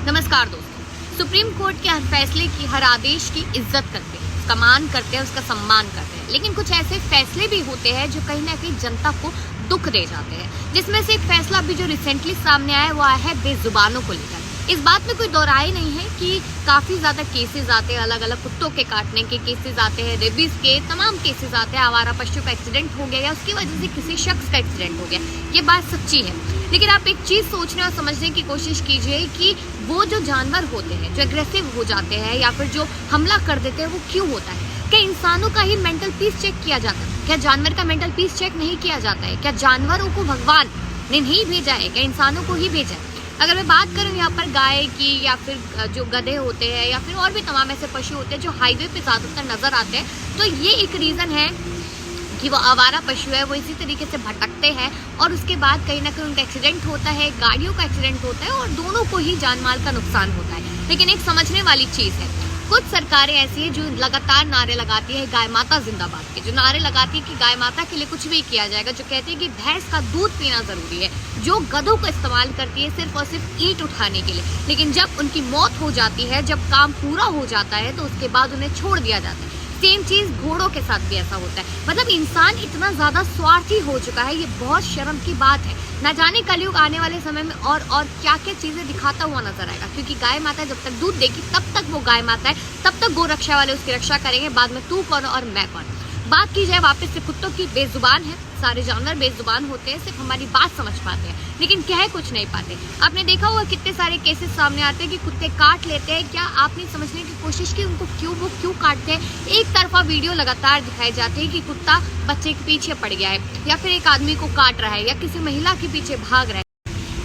नमस्कार दोस्तों, supreme court के हर फैसले की, हर आदेश की इज्जत करते हैं, उसका मान करते हैं, उसका सम्मान करते हैं। लेकिन कुछ ऐसे फैसले भी होते हैं जो कहीं ना कहीं जनता को दुख दे जाते हैं, जिसमें से एक फैसला अभी जो रिसेंटली सामने आया है वो आया है बेजुबानों को लेकर। इस बात में कोई दोहराई नहीं है कि काफ़ी ज़्यादा केसेस आते हैं, अलग अलग कुत्तों के काटने के केसेस आते हैं, रेबीज के तमाम केसेस आते हैं, आवारा पशु का एक्सीडेंट हो गया या उसकी वजह से किसी शख्स का एक्सीडेंट हो गया, ये बात सच्ची है। लेकिन आप एक चीज़ सोचने और समझने की कोशिश कीजिए कि वो जो जानवर होते हैं, जो एग्रेसिव हो जाते हैं या फिर जो हमला कर देते हैं, वो क्यों होता है? क्या इंसानों का ही मेंटल पीस चेक किया जाता है? क्या जानवर का मेंटल पीस चेक नहीं किया जाता है? क्या जानवरों को भगवान ने नहीं भेजा है? क्या इंसानों को ही भेजा है? अगर मैं बात करूँ यहाँ पर गाय की या फिर जो गधे होते हैं या फिर और भी तमाम ऐसे पशु होते हैं जो हाईवे पे ज़्यादातर नज़र आते हैं, तो ये एक रीज़न है कि वो आवारा पशु है, वो इसी तरीके से भटकते हैं और उसके बाद कहीं ना कहीं उनका एक्सीडेंट होता है, गाड़ियों का एक्सीडेंट होता है और दोनों को ही जान माल का नुकसान होता है। लेकिन एक समझने वाली चीज़ है, कुछ सरकारें ऐसी है जो लगातार नारे लगाती है गाय माता जिंदाबाद के, जो नारे लगाती है कि गाय माता के लिए कुछ भी किया जाएगा, जो कहती है कि भैंस का दूध पीना जरूरी है, जो गधों का इस्तेमाल करती है सिर्फ और सिर्फ ईंट उठाने के लिए। लेकिन जब उनकी मौत हो जाती है, जब काम पूरा हो जाता है, तो उसके बाद उन्हें छोड़ दिया जाता है। सेम चीज घोड़ों के साथ भी ऐसा होता है। मतलब इंसान इतना ज्यादा स्वार्थी हो चुका है, ये बहुत शर्म की बात है। ना जाने कलयुग आने वाले समय में और क्या क्या चीजें दिखाता हुआ नजर आएगा, क्योंकि गाय माता जब तक दूध देगी तब तक वो गाय माता है, तब तक गो रक्षा वाले उसकी रक्षा करेंगे। बाद में तू कौन और मैं कौन। बात की जाए वापस से कुत्तों की, बेजुबान है, सारे जानवर बेजुबान होते हैं, सिर्फ हमारी बात समझ पाते हैं लेकिन कह कुछ नहीं पाते। आपने देखा होगा कितने सारे केसेस सामने आते हैं कि कुत्ते काट लेते हैं। क्या आपने समझने की कोशिश की उनको वो क्यों काटते हैं? एक तरफा वीडियो लगातार दिखाए जाते हैं कि कुत्ता बच्चे के पीछे पड़ गया है या फिर एक आदमी को काट रहा है या किसी महिला के पीछे भाग रहा है।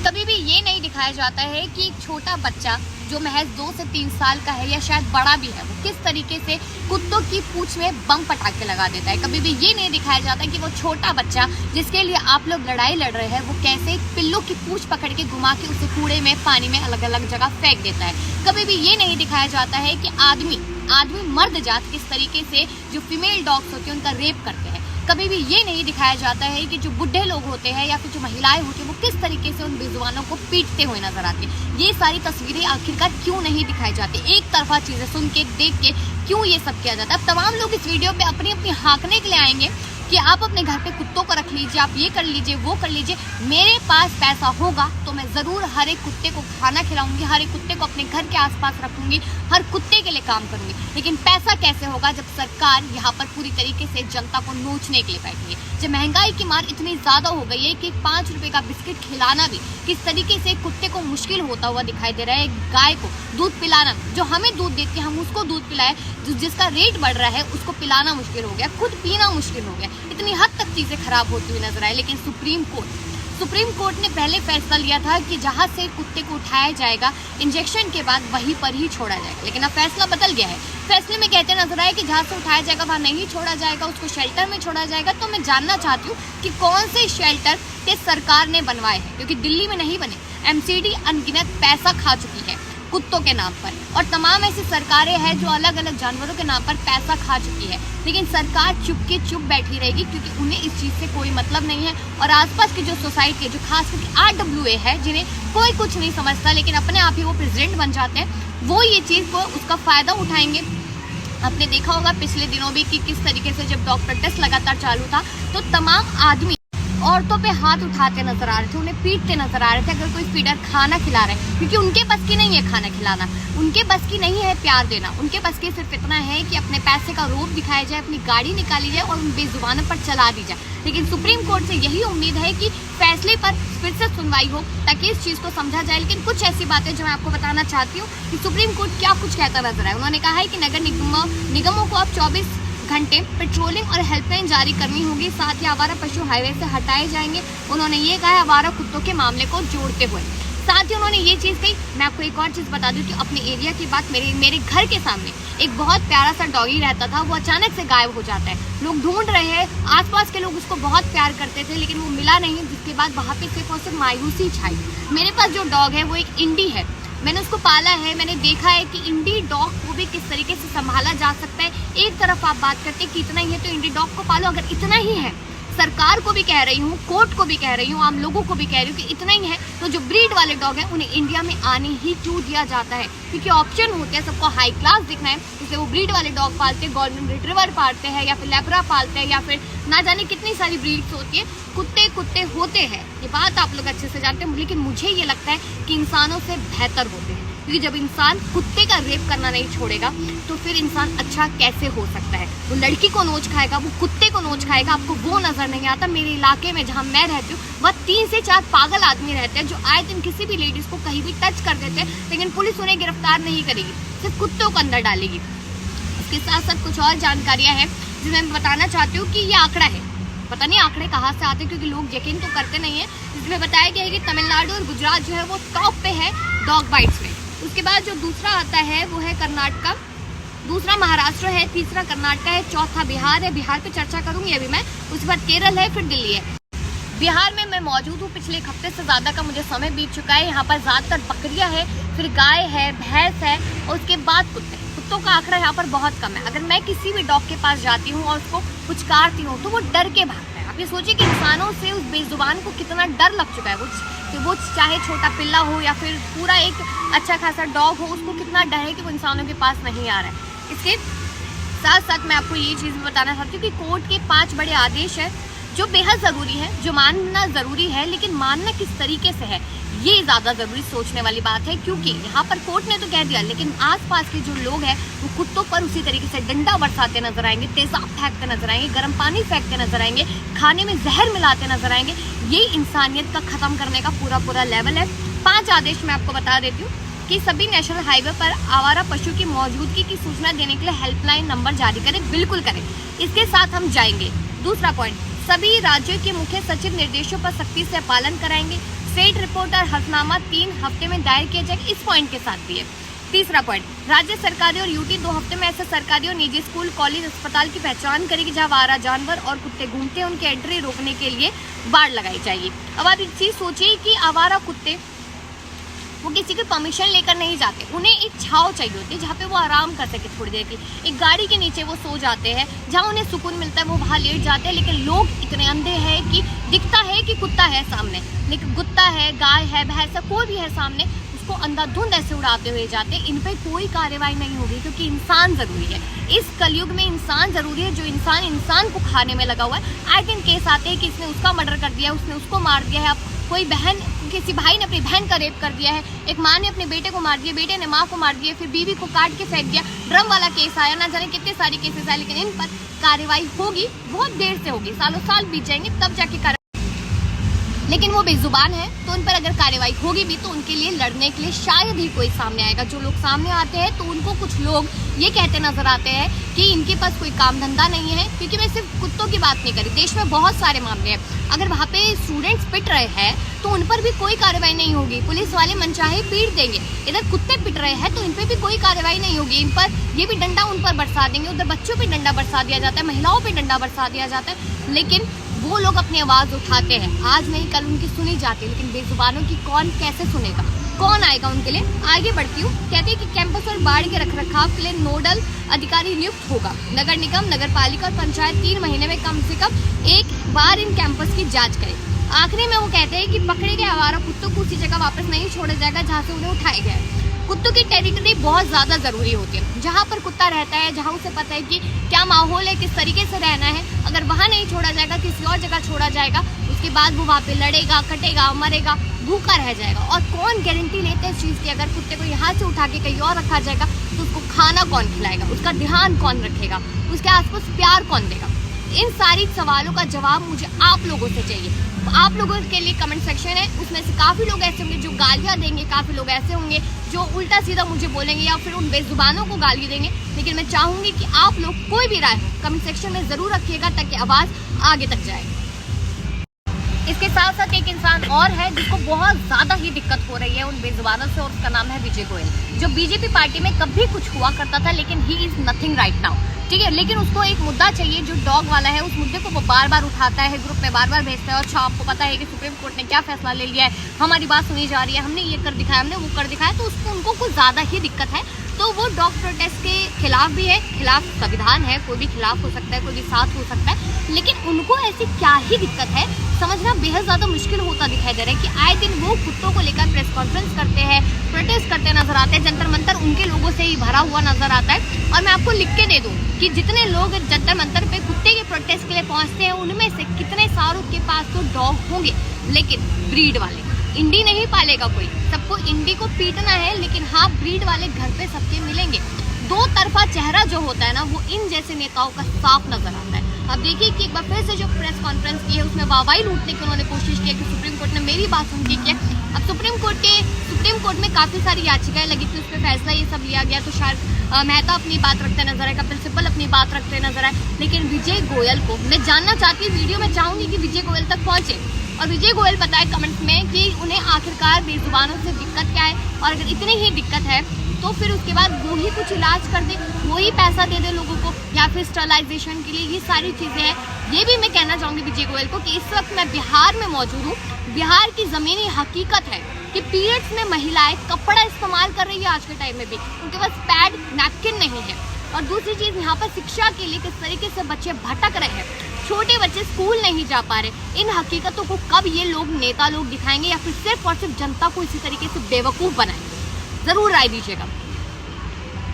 कभी भी ये नहीं दिखाया जाता है कि एक छोटा बच्चा जो महज 2 से 3 साल का है या शायद बड़ा भी है, वो किस तरीके से कुत्तों की पूंछ में बम पटाखे लगा देता है। कभी भी ये नहीं दिखाया जाता कि वो छोटा बच्चा जिसके लिए आप लोग लड़ाई लड़ रहे हैं, वो कैसे पिल्लों की पूंछ पकड़ के घुमा के उसे कूड़े में, पानी में अलग अलग जगह फेंक देता है। कभी भी ये नहीं दिखाया जाता है कि आदमी मर्द जात किस तरीके से जो फीमेल डॉग्स होती हैं उनका रेप करते हैं। कभी भी ये नहीं दिखाया जाता है कि जो बुढ़े लोग होते हैं या फिर जो महिलाएं होती हैं वो किस तरीके से उन बेजुबानों को पीटते हुए नजर आती है। ये सारी तस्वीरें आखिरकार क्यों नहीं दिखाई जाती? एक तरफा चीजें सुन के, देख के क्यों ये सब किया जाता है? अब तमाम लोग इस वीडियो पे अपनी अपनी हाँकने के लिए आएंगे कि आप अपने घर पे कुत्तों को रख लीजिए, आप ये कर लीजिए, वो कर लीजिए। मेरे पास पैसा होगा तो मैं जरूर हर एक कुत्ते को खाना खिलाऊंगी, हर एक कुत्ते को अपने घर के आसपास रखूंगी, हर कुत्ते के लिए काम करूंगी। लेकिन पैसा कैसे होगा जब सरकार यहाँ पर पूरी तरीके से जनता को नोचने के लिए बैठी है, जब महंगाई की मार इतनी ज्यादा हो गई है कि 5 रुपए का बिस्किट खिलाना भी किस तरीके से कुत्ते को मुश्किल होता हुआ दिखाई दे रहा है। गाय को दूध पिलाना, जो हमें दूध देती है हम उसको दूध पिलाए, जिसका रेट बढ़ रहा है उसको पिलाना मुश्किल हो गया, खुद पीना मुश्किल हो गया। इतनी हद तक चीजें खराब होती हुई नजर आए। लेकिन सुप्रीम कोर्ट ने पहले फैसला लिया था कि जहां से कुत्ते को उठाया जाएगा, इंजेक्शन के बाद वहीं पर ही छोड़ा जाएगा। लेकिन अब फैसला बदल गया है। फैसले में कहते नजर आए कि जहां से उठाया जाएगा वहां नहीं छोड़ा जाएगा, उसको शेल्टर में छोड़ा जाएगा। तो मैं जानना चाहती हूँ कि कौन से शेल्टर के सरकार ने बनवाए हैं, क्योंकि दिल्ली में नहीं बने। एमसीडी अनगिनत पैसा खा चुकी है कुत्तों के नाम पर और तमाम ऐसी सरकारें हैं जो अलग अलग जानवरों के नाम पर पैसा खा चुकी है। लेकिन सरकार चुप बैठी रहेगी क्योंकि उन्हें इस चीज़ से कोई मतलब नहीं है। और आसपास की जो सोसाइटी है, जो खास करके RWA है, जिन्हें कोई कुछ नहीं समझता लेकिन अपने आप ही वो प्रेसिडेंट बन जाते हैं, वो ये चीज़ को उसका फ़ायदा उठाएंगे। आपने देखा होगा पिछले दिनों भी कि किस तरीके से जब डॉक्टर टेस्ट लगातार चालू था तो तमाम आदमी औरतों पे हाथ उठाते नजर आ रहे थे, उन्हें पीटते नजर आ रहे थे अगर कोई फीडर खाना खिला रहा है, क्योंकि उनके बस की नहीं है खाना खिलाना, उनके बस की नहीं है प्यार देना, उनके बस की सिर्फ इतना है कि अपने पैसे का रोब दिखाया जाए, अपनी गाड़ी निकाली जाए और उन बेजुबानों पर चला दी जाए। लेकिन सुप्रीम कोर्ट से यही उम्मीद है कि फैसले पर फिर से सुनवाई हो ताकि इस चीज़ को समझा जाए। लेकिन कुछ ऐसी बातें जो मैं आपको बताना चाहती हूँ कि सुप्रीम कोर्ट क्या कुछ कहता नजर आए। उन्होंने कहा है कि नगर निगमों को अब 24 घंटे पेट्रोलिंग और हेल्पलाइन जारी करनी होगी, साथ ही आवारा पशु हाईवे से हटाए जाएंगे। उन्होंने ये कहा आवारा कुत्तों के मामले को जोड़ते हुए। साथ ही उन्होंने ये चीज़ कही, मैं आपको एक और चीज़ बता दूं कि अपने एरिया की बात, मेरे घर के सामने एक बहुत प्यारा सा डॉगी रहता था, वो अचानक से गायब हो जाता है। लोग ढूंढ रहे हैं, आसपास के लोग उसको बहुत प्यार करते थे लेकिन वो मिला नहीं, जिसके बाद वहाँ पे सिर्फ और सिर्फ मायूसी छाई। मेरे पास जो डॉग है वो एक इंडी है, मैंने उसको पाला है, मैंने देखा है कि इंडी डॉग को भी किस तरीके से संभाला जा सकता है। एक तरफ आप बात करते हैं कि इतना ही है तो इंडी डॉग को पालो, अगर इतना ही है सरकार को भी कह रही हूँ, कोर्ट को भी कह रही हूँ, आम लोगों को भी कह रही हूँ कि इतना ही है तो जो ब्रीड वाले डॉग हैं उन्हें इंडिया में आने ही क्यों दिया जाता है? क्योंकि ऑप्शन होते हैं, सबको हाई क्लास दिखना है, इसलिए वो ब्रीड वाले डॉग पालते हैं, गोल्डन रिट्रीवर पालते हैं या फिर लेब्रा पालते हैं या फिर ना जाने कितनी सारी ब्रीड्स होती है। कुत्ते होते हैं, ये बात आप लोग अच्छे से जानते हैं, लेकिन मुझे ये लगता है कि इंसानों से बेहतर होते हैं, क्योंकि जब इंसान कुत्ते का रेप करना नहीं छोड़ेगा तो फिर इंसान अच्छा कैसे हो सकता है? वो लड़की को नोच खाएगा, वो कुत्ते को नोच खाएगा, आपको वो नजर नहीं आता। मेरे इलाके में जहाँ मैं रहती हूँ वह 3 से 4 पागल आदमी रहते हैं जो आए दिन किसी भी लेडीज को कहीं भी टच कर देते हैं, लेकिन पुलिस उन्हें गिरफ्तार नहीं करेगी, सिर्फ कुत्तों को अंदर डालेगी। इसके साथ साथ कुछ और जानकारियाँ हैं जिन्हें मैं बताना चाहती हूँ कि ये आंकड़ा है, पता नहीं आंकड़े कहाँ से आते हैं क्योंकि लोग यकीन तो करते नहीं है। इसमें बताया गया है कि तमिलनाडु और गुजरात जो है वो टॉप पे है डॉग बाइट्स में। उसके बाद जो दूसरा आता है वो है कर्नाटका, दूसरा महाराष्ट्र है, तीसरा कर्नाटक है, चौथा बिहार है, बिहार पे चर्चा करूंगी अभी मैं। उसके बाद केरल है, फिर दिल्ली है। बिहार में मैं मौजूद हूँ, पिछले 1 हफ्ते से ज़्यादा का मुझे समय बीत चुका है। यहाँ पर ज़्यादातर बकरियाँ है, फिर गाय है, भैंस है और उसके बाद कुत्तों का आंकड़ा यहाँ पर बहुत कम है। अगर मैं किसी भी डॉग के पास जाती हूँ और उसको पुचकारती हूँ तो वो डर के भागता है। आप ये सोचिए कि इंसानों से उस बेजुबान को कितना डर लग चुका है। वो चाहे छोटा पिल्ला हो या फिर पूरा एक अच्छा खासा डॉग हो, उसको कितना डर है कि वो इंसानों के पास नहीं आ रहा है। इसके साथ साथ मैं आपको ये चीज़ भी बताना चाहती हूँ कि कोर्ट के 5 बड़े आदेश हैं जो बेहद ज़रूरी है, जो मानना ज़रूरी है, लेकिन मानना किस तरीके से है ये ज़्यादा ज़रूरी सोचने वाली बात है। क्योंकि यहाँ पर कोर्ट ने तो कह दिया, लेकिन आसपास के जो लोग हैं वो कुत्तों पर उसी तरीके से डंडा बरसाते नजर आएंगे, तेजाब फेंकते नजर आएंगे, गर्म पानी फेंकते नजर आएंगे, खाने में जहर मिलाते नजर आएंगे। ये इंसानियत का ख़त्म करने का पूरा लेवल है। 5 आदेश मैं आपको बता देती हूँ कि सभी नेशनल हाईवे पर आवारा पशु की मौजूदगी की सूचना देने के लिए हेल्पलाइन नंबर जारी करें, बिल्कुल करें। इसके साथ हम जाएंगे दूसरा पॉइंट, सभी राज्यों के मुख्य सचिव निर्देशों पर सख्ती से पालन कराएंगे। स्टेट रिपोर्ट और हलफनामा 3 हफ्ते में दायर किया जाएगा, इस पॉइंट के साथ भी है। तीसरा पॉइंट, राज्य सरकारी और यूटी 2 हफ्ते में ऐसे सरकारी और निजी स्कूल, कॉलेज, अस्पताल की पहचान करेगी जहां आवारा जानवर और कुत्ते घूमते हैं, उनकी एंट्री रोकने के लिए बाड़ लगाई जाएगी। अब आप एक चीज़ सोचिए कि आवारा कुत्ते वो किसी की परमिशन लेकर नहीं जाते, उन्हें एक छाव चाहिए होती है जहाँ पे वो आराम कर सके थोड़ी देर की। एक गाड़ी के नीचे वो सो जाते हैं, जहाँ उन्हें सुकून मिलता है वो वहाँ लेट जाते हैं। लेकिन लोग इतने अंधे हैं कि दिखता है कि कुत्ता है सामने, लेकिन कुत्ता है, गाय है, भैंस है, कोई भी है सामने, उसको अंधाधुंध ऐसे उड़ाते हुए जाते हैं। इन पर कोई कार्रवाई नहीं होगी क्योंकि इंसान ज़रूरी है। इस कलयुग में इंसान ज़रूरी है। जो इंसान को खाने में लगा हुआ है, आए दिन केस आते हैं कि इसने उसका मर्डर कर दिया है, उसने उसको मार दिया है। कोई बहन, किसी भाई ने अपनी बहन का रेप कर दिया है, एक माँ ने अपने बेटे को मार दिया, बेटे ने माँ को मार दिया, फिर बीवी को काट के फेंक दिया, ड्रम वाला केस आया, ना जाने कितने सारे केसेस आए। लेकिन इन पर कार्रवाई होगी, बहुत देर से होगी, सालों साल बीत जाएंगे तब जाके लेकिन वो बेजुबान है तो उन पर अगर कार्रवाई होगी भी तो उनके लिए लड़ने के लिए शायद ही कोई सामने आएगा। जो लोग सामने आते हैं तो उनको कुछ लोग ये कहते नजर आते हैं कि इनके पास कोई काम धंधा नहीं है। क्योंकि मैं सिर्फ कुत्तों की बात नहीं करी, देश में बहुत सारे मामले हैं। अगर वहाँ पे स्टूडेंट्स पिट रहे हैं तो उन पर भी कोई कार्रवाई नहीं होगी, पुलिस वाले मनचाहे पीट देंगे। इधर कुत्ते पिट रहे हैं तो इन पर भी कोई कार्रवाई नहीं होगी, इन पर ये भी डंडा उन पर बरसा देंगे। उधर बच्चों पर डंडा बरसा दिया जाता है, महिलाओं पर डंडा बरसा दिया जाता है, लेकिन वो लोग अपनी आवाज़ उठाते हैं। आज नहीं कल उनकी सुनी जाती है, लेकिन बेजुबानों की कौन कैसे सुनेगा, कौन आएगा उनके लिए? आगे बढ़ती हूँ। कहते हैं कि कैंपस और बाढ़ के रखरखाव के लिए नोडल अधिकारी नियुक्त होगा। नगर निगम, नगर पालिका और पंचायत 3 महीने में कम से कम एक बार इन कैंपस की जांच करें। आखिरी में वो कहते हैं कि पकड़े गए आवारा कुत्तों को उसी जगह वापस नहीं छोड़ा जाएगा जहाँ से उन्हें उठाए गए। कुत्तों की टेरिटरी बहुत ज़्यादा ज़रूरी होती है। जहाँ पर कुत्ता रहता है, जहाँ उसे पता है कि क्या माहौल है, किस तरीके से रहना है, अगर वहाँ नहीं छोड़ा जाएगा, किसी और जगह छोड़ा जाएगा, उसके बाद वो वहाँ पे लड़ेगा, कटेगा, मरेगा, भूखा रह जाएगा। और कौन गारंटी लेते हैं इस चीज़ की? अगर कुत्ते को यहाँ से उठा के कहीं और रखा जाएगा तो उसको खाना कौन खिलाएगा, उसका ध्यान कौन रखेगा, उसके आसपास प्यार कौन देगा? इन सारी सवालों का जवाब मुझे आप लोगों से चाहिए। आप लोगों के लिए कमेंट सेक्शन है, उसमें से काफ़ी लोग ऐसे होंगे जो गालियाँ देंगे, काफ़ी लोग ऐसे होंगे जो उल्टा सीधा मुझे बोलेंगे या फिर उन बेजुबानों को गाली देंगे। लेकिन मैं चाहूँगी कि आप लोग कोई भी राय कमेंट सेक्शन में ज़रूर रखिएगा ताकि आवाज़ आगे तक जाए। इसके साथ साथ एक इंसान और है जिसको बहुत ज़्यादा ही दिक्कत हो रही है उन बेजुबानों से, और उसका नाम है विजय गोयल, जो बीजेपी पार्टी में कभी कुछ हुआ करता था, लेकिन he is nothing right now. ठीक है, लेकिन उसको एक मुद्दा चाहिए जो डॉग वाला है, उस मुद्दे को वो बार बार उठाता है, ग्रुप में बार बार भेजता है। अच्छा आपको पता है कि सुप्रीम कोर्ट ने क्या फैसला ले लिया है, हमारी बात सुनी जा रही है, हमने ये कर दिखाया, हमने वो कर दिखाया, तो उसको उनको कुछ ज़्यादा ही दिक्कत है। तो वो डॉग प्रोटेस्ट के खिलाफ भी है, खिलाफ संविधान है, कोई भी खिलाफ हो सकता है, कोई भी साथ हो सकता है, लेकिन उनको ऐसी क्या ही दिक्कत है समझना बेहद ज़्यादा मुश्किल होता दिखाई दे रहा है कि आए दिन वो कुत्तों को लेकर प्रेस कॉन्फ्रेंस करते हैं, प्रोटेस्ट करते नजर आते हैं, जंतर मंतर उनके लोगों से ही भरा हुआ नजर आता है। और मैं आपको लिख के दे दूँ कि जितने लोग जंतर मंतर पे कुत्ते के प्रोटेस्ट के लिए पहुंचते हैं, उनमें से कितने सारों के पास तो डॉग होंगे, लेकिन ब्रीड वाले। इंडी नहीं पालेगा कोई, सबको इंडी को पीटना है, लेकिन हाँ ब्रीड वाले घर पे सबके मिलेंगे। दो तरफा चेहरा जो होता है ना, वो इन जैसे नेताओं का साफ नजर आता है। अब देखिए कि एक बार फिर से जो प्रेस कॉन्फ्रेंस की है, उसमें वाहवाही लूटने की उन्होंने कोशिश की है कि सुप्रीम कोर्ट ने मेरी बात सुन के किया। अब सुप्रीम कोर्ट में काफी सारी याचिकाएं लगी थी, उस पर फैसला ये सब लिया गया, तो शायद मेहता अपनी बात रखते नजर आए, कपिल सिब्बल अपनी बात रखते नजर आए, लेकिन विजय गोयल को मैं जानना चाहती हूँ, वीडियो में चाहूंगी कि विजय गोयल तक पहुंचे और विजय गोयल बताए कमेंट्स में कि उन्हें आखिरकार बेजुबानों से दिक्कत क्या है, और अगर इतनी ही दिक्कत है तो फिर उसके बाद वो ही कुछ इलाज कर दे, वो ही पैसा दे दे लोगों को, या फिर स्टरलाइजेशन के लिए। ये सारी चीज़ें हैं। ये भी मैं कहना चाहूँगी विजय गोयल को कि इस वक्त मैं बिहार में मौजूद हूँ। बिहार की ज़मीनी हकीकत है कि पीरियड्स में महिलाएं कपड़ा इस्तेमाल कर रही है आज के टाइम में भी, उनके पास पैड नैपकिन नहीं है। और दूसरी चीज़, यहाँ पर शिक्षा के लिए किस तरीके से बच्चे भटक रहे हैं, छोटे बच्चे स्कूल नहीं जा पा रहे। इन हकीकतों को कब ये लोग नेता लोग दिखाएंगे, या फिर सिर्फ और सिर्फ जनता को इसी तरीके से बेवकूफ़ बनाएंगे? ज़रूर राय दीजिएगा।